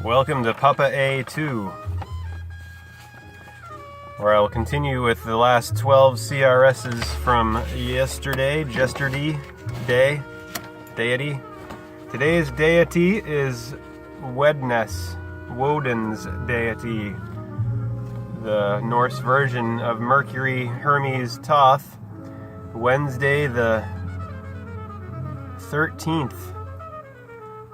Welcome to Papa A2, where I will continue with the last 12 CRSs from yesterday, deity. Today's deity is Woden's deity, the Norse version of Mercury, Hermes, Thoth. Wednesday the 13th.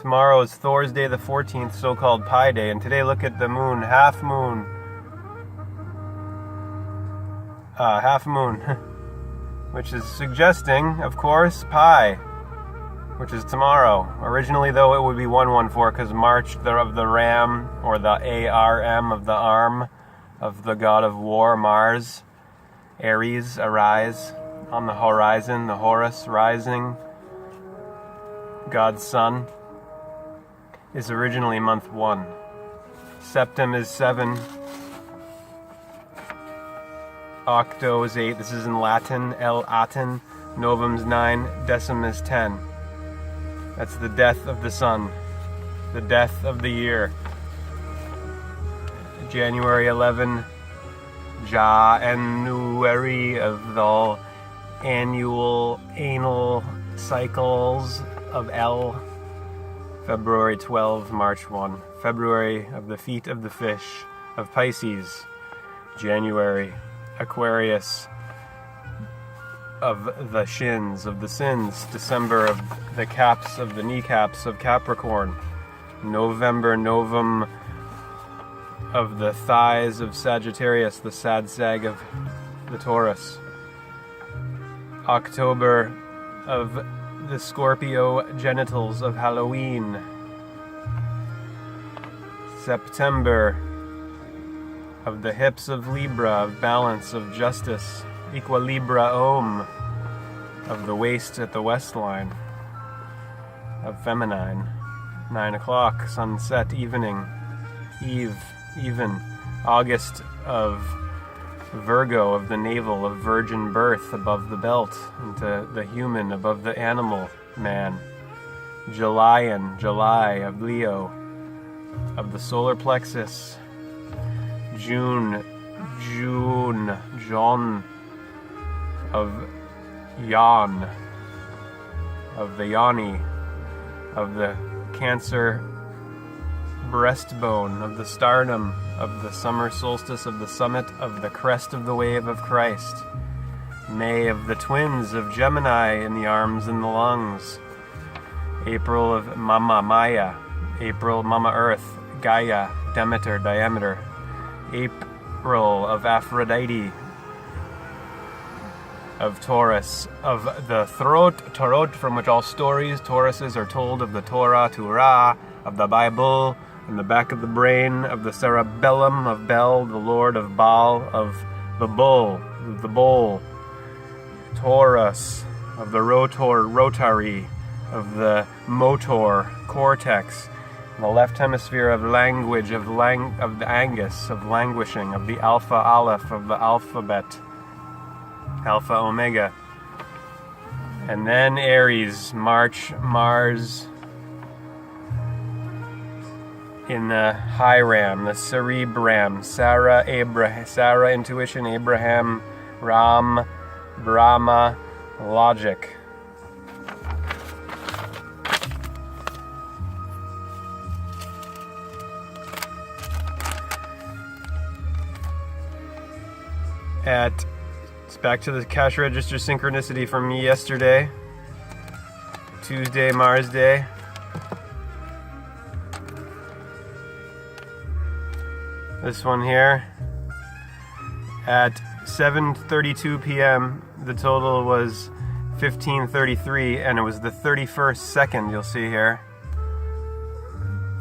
Tomorrow is Thursday the 14th, so-called Pi Day. And today, look at the moon, half moon, which is suggesting, of course, Pi, which is tomorrow. Originally, though, it would be 114 because March of the Ram, or the ARM of the arm of the god of war, Mars, Aries, arise on the horizon, the Horus rising, God's son, is originally month 1. Septem is 7. Octo is 8. This is in Latin. El Aten. Novem's 9. Decim is 10. That's the death of the sun. The death of the year. January 11. January of the annual anal cycles of El. February 12, March 1. February of the feet of the fish of Pisces. January, Aquarius of the shins of the sins. December of the caps of the kneecaps of Capricorn. November, Novum of the thighs of Sagittarius, the sad sag of the Taurus. October of the Scorpio genitals of Halloween. September of the hips of Libra, of balance, of justice. Equilibrium of the waist at the waistline, of feminine. 9 o'clock, sunset, evening, even. August of Virgo, of the navel, of virgin birth above the belt, into the human above the animal man. July of Leo, of the solar plexus. June of Yan, of the Yoni, of the Cancer breastbone, of the sternum, of the summer solstice, of the summit, of the crest of the wave of Christ. May of the twins of Gemini in the arms and the lungs. April of Mama Maya. April Mama Earth, Gaia, Demeter, diameter. April of Aphrodite, of Taurus, of the throat, Tarot, from which all stories, Tauruses, are told, of the Torah, of the Bible, in the back of the brain, of the cerebellum, of Bel, the lord of Baal, of the bull, the bowl, Taurus, of the rotary, of the motor, cortex, the left hemisphere of language, of the Angus, of languishing, of the alpha aleph, of the alphabet, alpha omega. And then Aries, March, Mars, in the Hiram, the Cerebram, Sarah, intuition, Abraham, Ram, Brahma, logic. It's back to the cash register synchronicity from yesterday. Tuesday, Mars Day. This one here, at 7:32 p.m., the total was 1533, and it was the 31st second, you'll see here.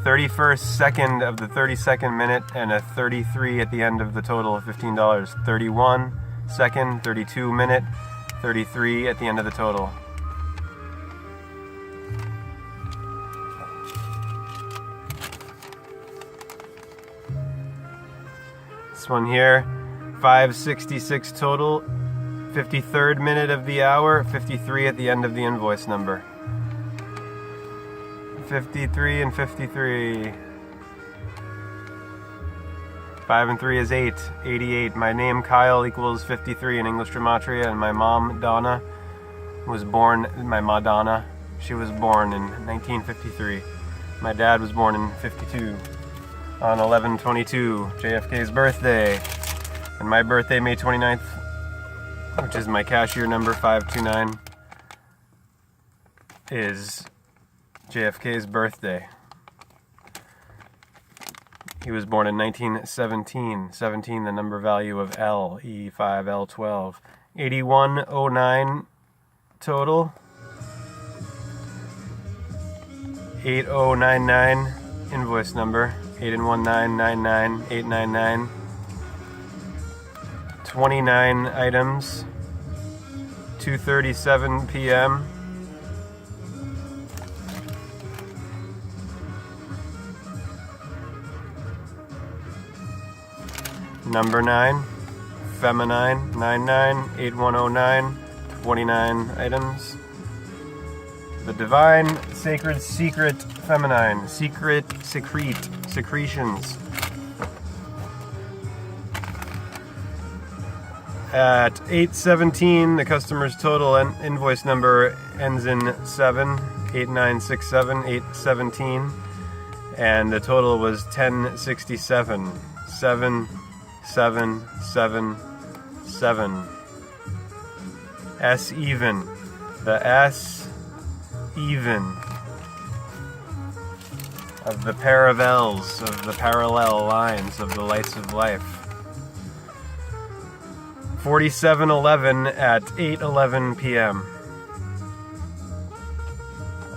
31st second of the 32nd minute, and a 33 at the end of the total of $15. 31 second, 32 minute, 33 at the end of the total. This one here, 5:66 total, 53rd minute of the hour, 53 at the end of the invoice number. 53 and 53. 5 and 3 is 8. 88. My name Kyle equals 53 in English gematria, and my mom Donna was born. My Madonna, she was born in 1953. My dad was born in 52 on 11/22, JFK's birthday, and my birthday May 29th, which is my cashier number 529, is JFK's birthday. He was born in 1917. 17, the number value of L, E5, L12. 8109 total. 8099 invoice number. 81999 29 items. 2:37 p.m. Number 9, feminine, 998109, 29 items. The divine, sacred, secret, feminine, secret, secretions. At 8:17, the customer's total invoice number ends in 7, 8967, 817, and the total was 1067, 7777. S even. The S even of the parallels, of the parallel lines of the lights of life. 4711 at 8:11 p.m.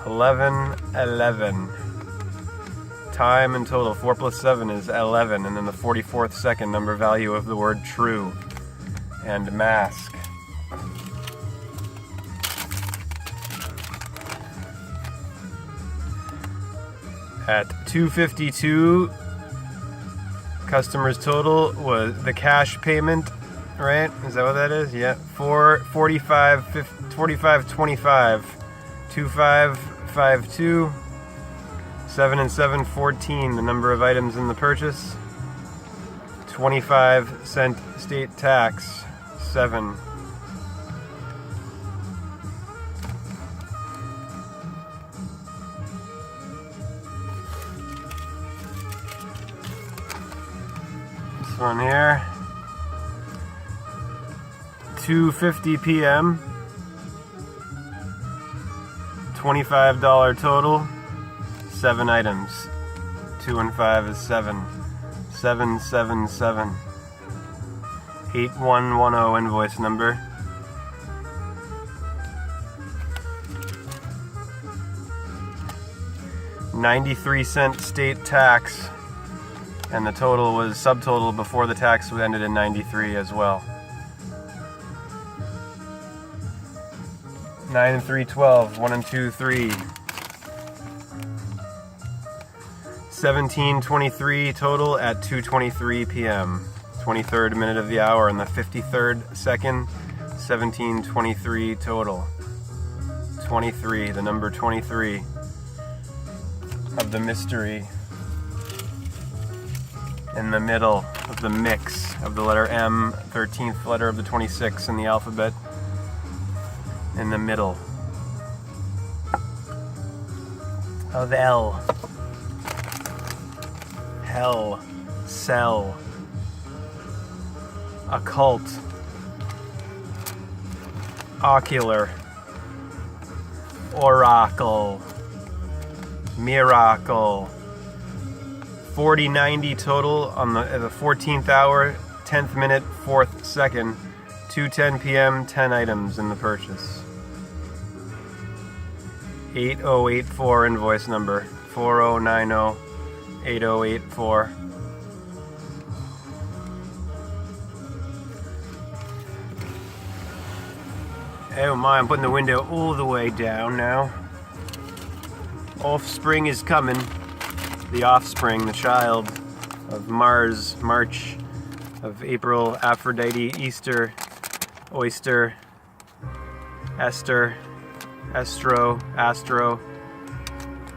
11:11. Time in total, 4 plus 7 is 11, and then the 44th second number value of the word true and mask. At 2:52, customer's total was the cash payment, right? Is that what that is? Yeah. 4525, 2552. 7 and 7, 14, the number of items in the purchase. 25-cent state tax, 7. This one here. 2:50 p.m. $25 total. 7 items. 2 and 5 is 7. 777. 8110 invoice number. $0.93 state tax, and the total was subtotal before the tax ended in 93 as well. 9 and 3, 12. 1 and 2, 3. 17:23 total at 2:23 p.m. 23rd minute of the hour and the 53rd second. 17:23 total. 23, the number 23 of the mystery. In the middle of the mix of the letter M, 13th letter of the 26 in the alphabet. In the middle of L. Hell, cell, occult, ocular, oracle, miracle. 4090 total on the 14th hour, 10th minute, 4th second, 2:10 p.m. 10 items in the purchase. 8084 invoice number, 4090. 8084. Oh my, I'm putting the window all the way down now. Offspring is coming. The offspring, the child of Mars, March, of April, Aphrodite, Easter, Oyster, Esther, Astro,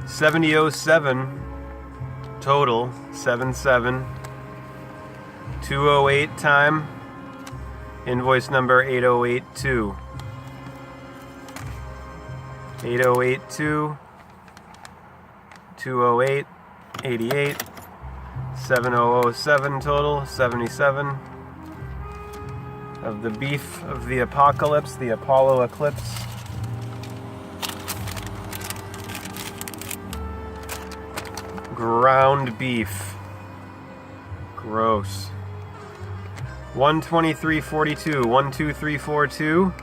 7007. Total 77. 208 time. Invoice number 8082. 8082. 208. 88. 7007 total 77. Of the beef of the apocalypse, the Apollo eclipse. Ground beef. Gross. 123.42, 12342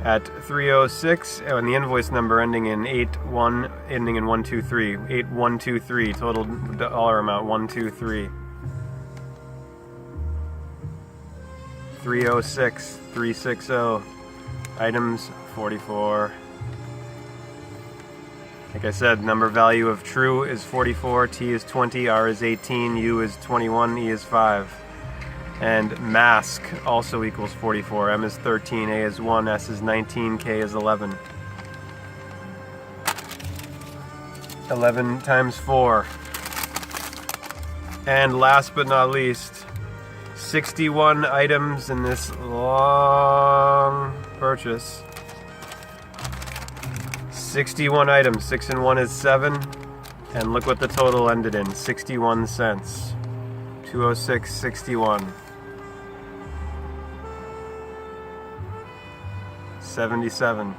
at 306, and the invoice number ending in 123, 8123, total dollar amount 123. 306, 360, items 44. Like I said, number value of true is 44, T is 20, R is 18, U is 21, E is 5. And mask also equals 44. M is 13, A is 1, S is 19, K is 11. 11 times 4. And last but not least, 61 items in this long purchase. 61 items. 6 and 1 is 7. And look what the total ended in. 61 cents. 206.61. 77.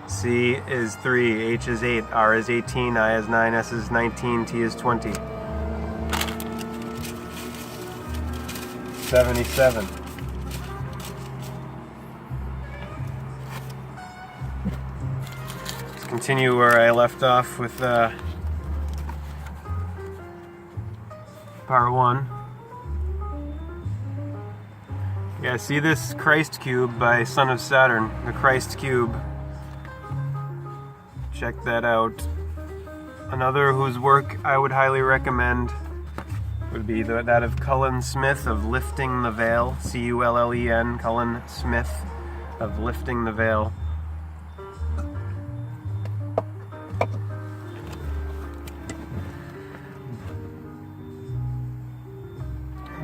C is 3, H is 8, R is 18, I is 9, S is 19, T is 20. 77. Let's continue where I left off with part 1. Yeah, see this Christ cube by Son of Saturn, the Christ cube. Check that out. Another whose work I would highly recommend would be that of Cullen Smith of Lifting the Veil, C-U-L-L-E-N, Cullen Smith of Lifting the Veil.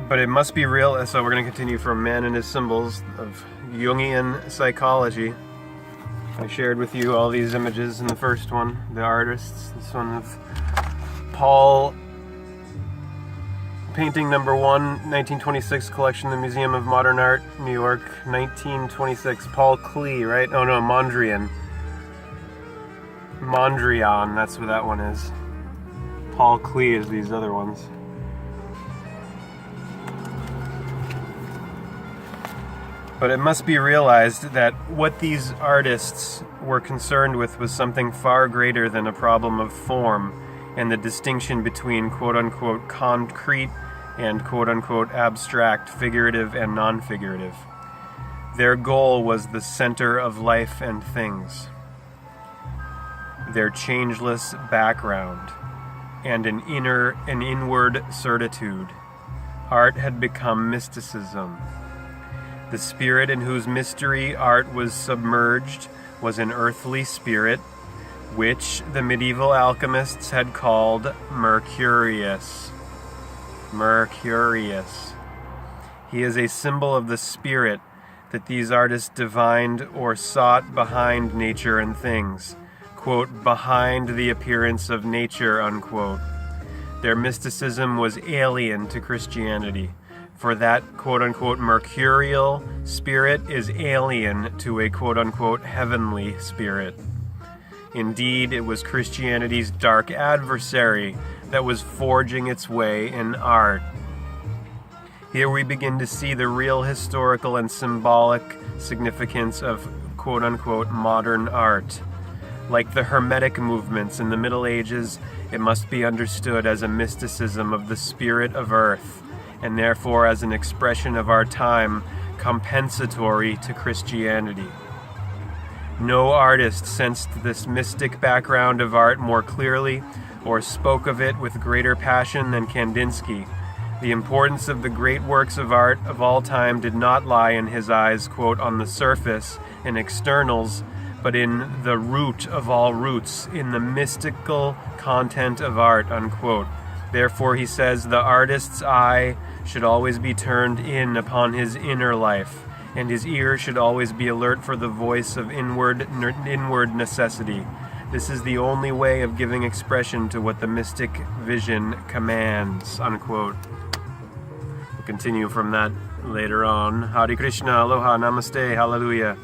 But it must be real, so we're going to continue from Man and His Symbols of Jungian Psychology. I shared with you all these images in the first one, the artists. This one of Paul, painting number 1, 1926 collection, the Museum of Modern Art, New York, 1926. Paul Klee, right? Oh no, Mondrian. Mondrian, that's what that one is. Paul Klee is these other ones. But it must be realized that what these artists were concerned with was something far greater than a problem of form and the distinction between quote-unquote concrete and quote-unquote abstract, figurative and non-figurative. Their goal was the center of life and things, their changeless background, and an inward certitude. Art had become mysticism. The spirit in whose mystery art was submerged was an earthly spirit, which the medieval alchemists had called Mercurius. Mercurius. He is a symbol of the spirit that these artists divined or sought behind nature and things, quote, behind the appearance of nature, unquote. Their mysticism was alien to Christianity, for that quote-unquote mercurial spirit is alien to a quote-unquote heavenly spirit. Indeed, it was Christianity's dark adversary that was forging its way in art. Here we begin to see the real historical and symbolic significance of quote-unquote modern art. Like the Hermetic movements in the Middle Ages, it must be understood as a mysticism of the spirit of earth, and therefore as an expression of our time compensatory to Christianity. No artist sensed this mystic background of art more clearly or spoke of it with greater passion than Kandinsky. The importance of the great works of art of all time did not lie in his eyes, quote, on the surface, in externals, but in the root of all roots, in the mystical content of art, unquote. Therefore, he says, the artist's eye should always be turned in upon his inner life, and his ear should always be alert for the voice of inward necessity. This is the only way of giving expression to what the mystic vision commands, unquote. We'll continue from that later on. Hare Krishna, aloha, namaste, hallelujah.